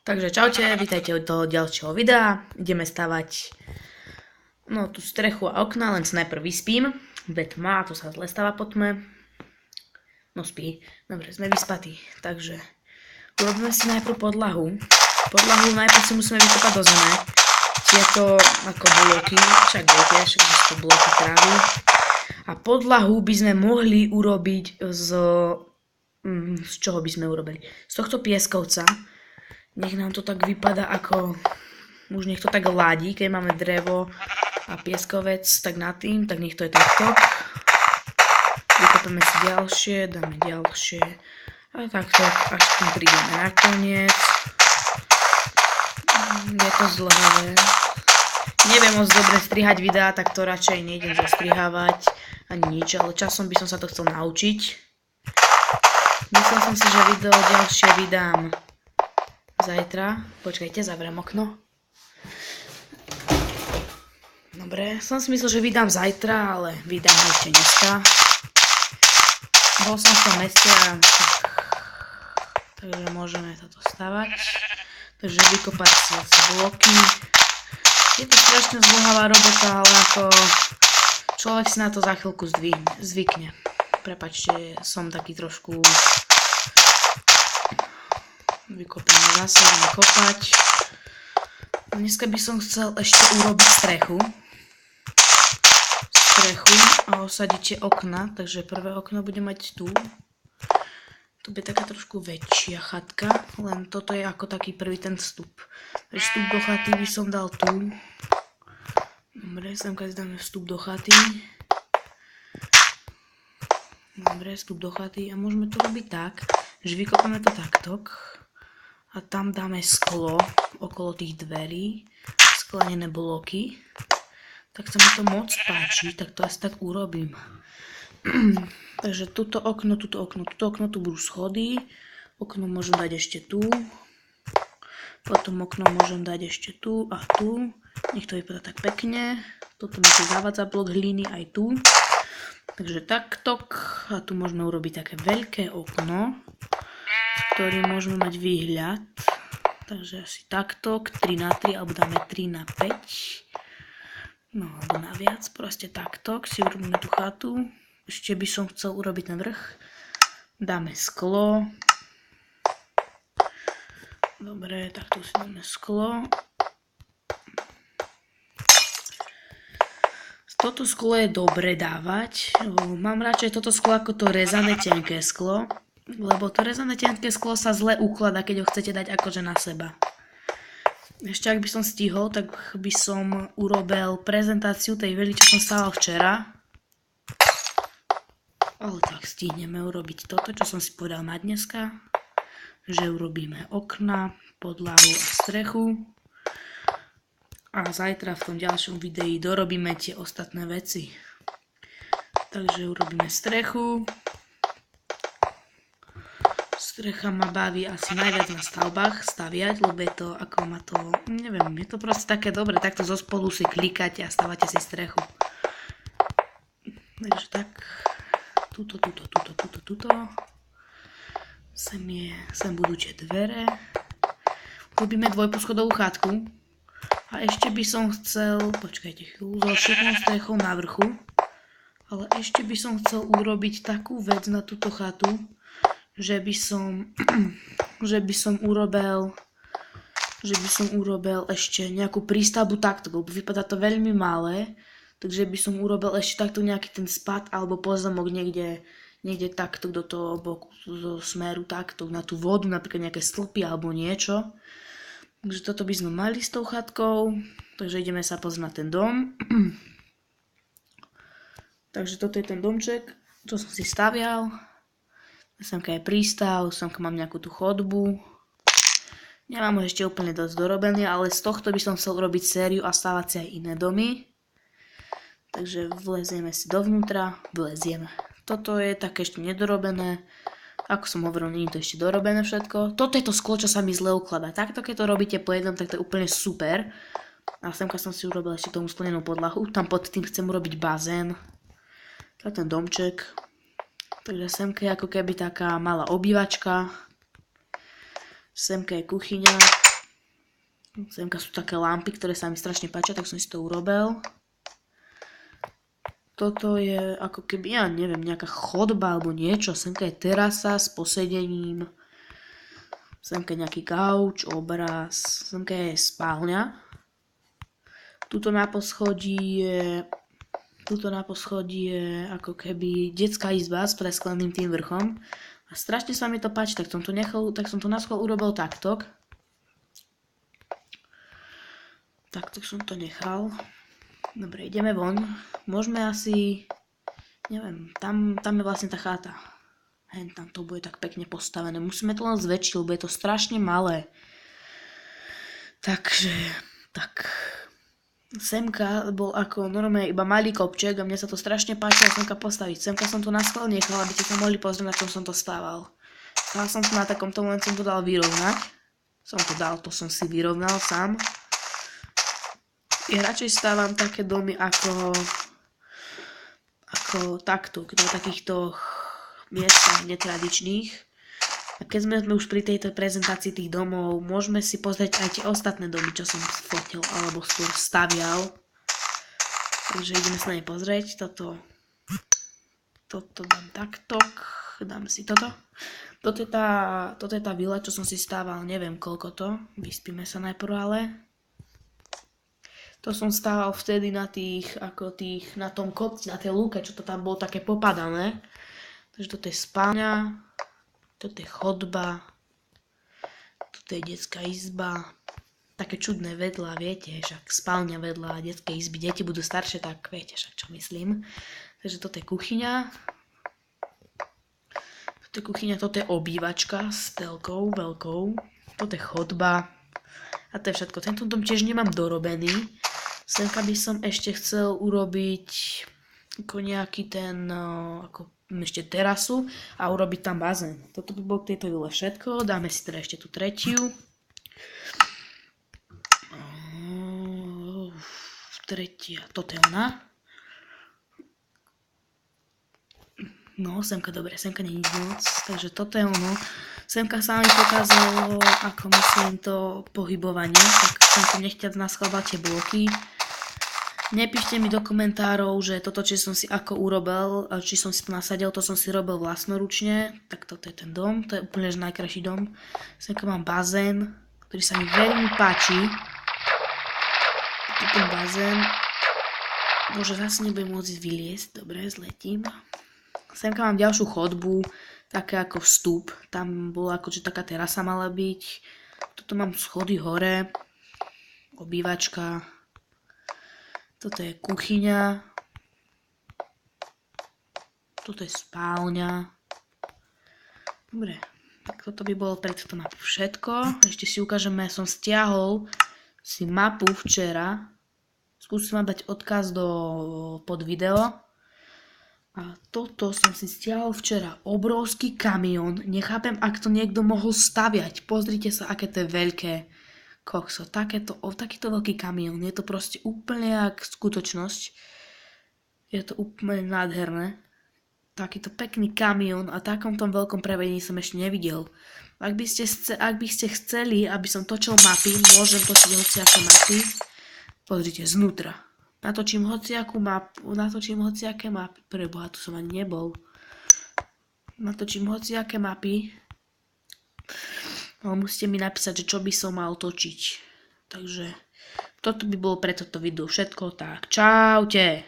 Takže čaute, vítajte od toho ďalšieho videa. Ideme stavať tú strechu a okna, len sa najprv vyspím. Bude tma, to sa zle stáva po tme. No spí, dobre, sme vyspatí. Takže urobíme si najprv podlahu. Podlahu najprv si musíme vykopať do zeme. Tieto ako bloky, však viete, však to bloky trávy. A podlahu by sme mohli urobiť z čoho by sme urobili? Z tohto pieskovca. Nech nám to tak vypadá ako, už nech to tak ladí, keď máme drevo a pieskovec, tak nad tým, tak nech to je takto. Vykopeme si ďalšie, dáme ďalšie a takto, až tým prídeme nakoniec. Je to zdĺhavé. Neviem moc dobre strihať videá, tak to radšej nejdem zastrihávať ani nič, ale časom by som sa to chcel naučiť. Myslel som si, že video ďalšie vydám zajtra. Počkajte, zavriem okno. Dobre, som si myslel, že vydám zajtra, ale vydám ho ešte dneska. Bol som v tom meste a takže môžeme toto stavať. Takže vykopať si bloky. Je to strašne zdĺhavá robota, ale ako človek si na to za chvíľku zvykne. Prepáčte, som taký trošku... Vykopíme zase, ideme kopať. Dneska by som chcel ešte urobiť strechu. A osadiť tie okna, takže prvé okno bude mať tu. Tu bude taká trošku väčšia chatka, len toto je ako taký prvý ten vstup. Takže vstup do chaty by som dal tu. Dobre, semka si dáme vstup do chaty. Dobre, vstup do chaty a môžeme to robiť tak, že vykopeme to takto. A tam dáme sklo okolo tých dverí, sklenené bloky. Tak sa mi to moc páči, tak to asi tak urobím. Takže tuto okno, tu budú schody. Okno môžem dať ešte tu. Potom okno môžem dať ešte tu a tu. Nech to vypadá tak pekne. Toto mi tu zavádza blok hliny aj tu. Takže takto. A tu môžeme urobiť také veľké okno, ktorý môžeme mať výhľad. Takže asi takto, 3x3, alebo dáme 3x5. No, alebo na viac, proste takto. Si urobíme tú chatu. Ešte by som chcel urobiť ten vrch. Dáme sklo. Dobre, takto si dáme sklo. Toto sklo je dobre dávať. Mám radšej toto sklo ako to rezané tenké sklo. Lebo to rezané tenké sklo sa zle ukladá, keď ho chcete dať akože na seba. Ešte ak by som stihol, tak by som urobil prezentáciu tej vily, čo som stával včera. Ale tak stihneme urobiť toto, čo som si povedal na dneska. Že urobíme okna, podlahu a strechu. A zajtra v tom ďalšom videi dorobíme tie ostatné veci. Takže urobíme strechu. Strecha ma baví asi najviac na stavbách staviať, lebo je to, ako ma to, neviem, je to proste také dobre, takto zo spolu si klikáte a stavate si strechu. Takže tak, tuto. Sem budú tie dvere. Urobíme dvojposchodovú chatku. A ešte by som chcel, počkajte chvíľu, so všetkou strechou na vrchu. Ale ešte by som chcel urobiť takú vec na túto chatu, že by som urobil ešte nejakú prístavbu takto, lebo vypadá to veľmi malé, takže by som urobil ešte takto nejaký ten spad alebo pozemok niekde takto do toho boku, do smeru takto, na tú vodu, napríklad nejaké stĺpy alebo niečo. Takže toto by sme mali s tou chatkou, takže ideme sa pozrieť na ten dom. Takže toto je ten domček, čo som si stavial. Semka je prístav, semka mám nejakú tú chodbu. Nemám ho ešte úplne dosť dorobený, ale z tohto by som chcel urobiť sériu a stavať si aj iné domy. Takže vlezieme si dovnútra, Toto je také ešte nedorobené. Ako som hovoril, nie je to ešte dorobené všetko. Toto je to sklo, čo sa mi zle ukladá. Takto keď to robíte po jednom, tak to je úplne super. A semka som si urobil ešte tomu sklenenú podlahu. Tam pod tým chcem urobiť bazén. To je ten domček. Takže semka je ako keby taká malá obývačka. Semka je kuchyňa. Semka sú také lampy, ktoré sa mi strašne páčia, tak som si to urobil. Toto je ako keby, ja neviem, nejaká chodba alebo niečo. Semka je terasa s posedením. Semka je nejaký gauč, obraz. Semka je spálňa. Tuto na poschodí je ako keby detská izba s preskleným tým vrchom. A strašne sa mi to páči, tak som to na schvál urobil takto. Takto som to nechal. Dobre, ideme von. Môžeme asi, neviem, tam je vlastne tá cháta. Hen tam to bude tak pekne postavené. Musíme to len zväčšiť, lebo je to strašne malé. Takže, tak. Semka bol ako normálne iba malý kopček a mne sa to strašne páčilo semka postaviť. Semka som to na schvál nechal, aby ste sa mohli pozrieť, na čom som to stával. Stával som to na takomto, len som to dal vyrovnať. To som si vyrovnal sám. Ja radšej stávam také domy ako takto, na takýchto miestach netradičných. A keď sme už pri tejto prezentácii tých domov, môžeme si pozrieť aj tie ostatné domy, čo som fotil, alebo skôr stavial. Takže ideme sa na ne pozrieť. Toto dám takto. Dám si toto. Toto je tá vila, čo som si stával, neviem koľko to. Vyspíme sa najprv, ale... To som stával vtedy na tom kopci, na tej lúke, čo to tam bolo také popadané. Takže toto je spálňa, toto je chodba, toto je detská izba. Také čudné vedľa, viete, však spálňa vedľa detskej izby. Deti budú staršie, tak viete však čo myslím. Takže toto je kuchyňa. Toto je obývačka s telkou veľkou. Toto je chodba. A to je všetko. Tento dom tiež nemám dorobený. Semka by som ešte chcel urobiť ako nejaký ešte terasu a urobiť tam bazén. Toto by bolo k tejto vile všetko. Dáme si teda ešte tú tretiu. Tretia, toto je ona. No, semka dobre, semka nie je nič moc. Takže toto je ono. Semka sa mi pokázalo, ako myslím to pohybovanie. Tak som tu nechťať naschváľovať tie bloky. Nepíšte mi do komentárov, že toto, či som si ako urobil, či som si to nasadil, to som si robil vlastnoručne. Tak toto je ten dom, to je úplne najkrajší dom. Semka mám bazén, ktorý sa mi veľmi páči. Toto je ten bazén. Bože, zase nebudem môcť vyliesť, dobre, zletím. Semka mám ďalšiu chodbu, také ako vstup. Tam bola akože taká terasa mala byť. Toto mám schody hore, obývačka. Toto je kuchyňa. Toto je spálňa. Dobre, tak toto by bolo pre túto mapu všetko. Ešte si ukážeme, som stiahol si mapu včera. Skúsim vám dať odkaz pod video. A toto som si stiahol včera. Obrovský kamión. Nechápem, ak to niekto mohol staviať. Pozrite sa, aké to je veľké. Kokso, takýto veľký kamión. Je to proste úplne jak skutočnosť. Je to úplne nádherné. Takýto pekný kamión a takomto veľkom prevedení som ešte nevidel. Ak by ste chceli, aby som točil mapy, môžem točiť hociaké mapy. Pozrite, znútra. Natočím hociaké mapy. Preboha, tu som ani nebol. Natočím hociaké mapy. Ale musíte mi napísať, že čo by som mal točiť. Takže toto by bolo pre toto video všetko. Tak čaute.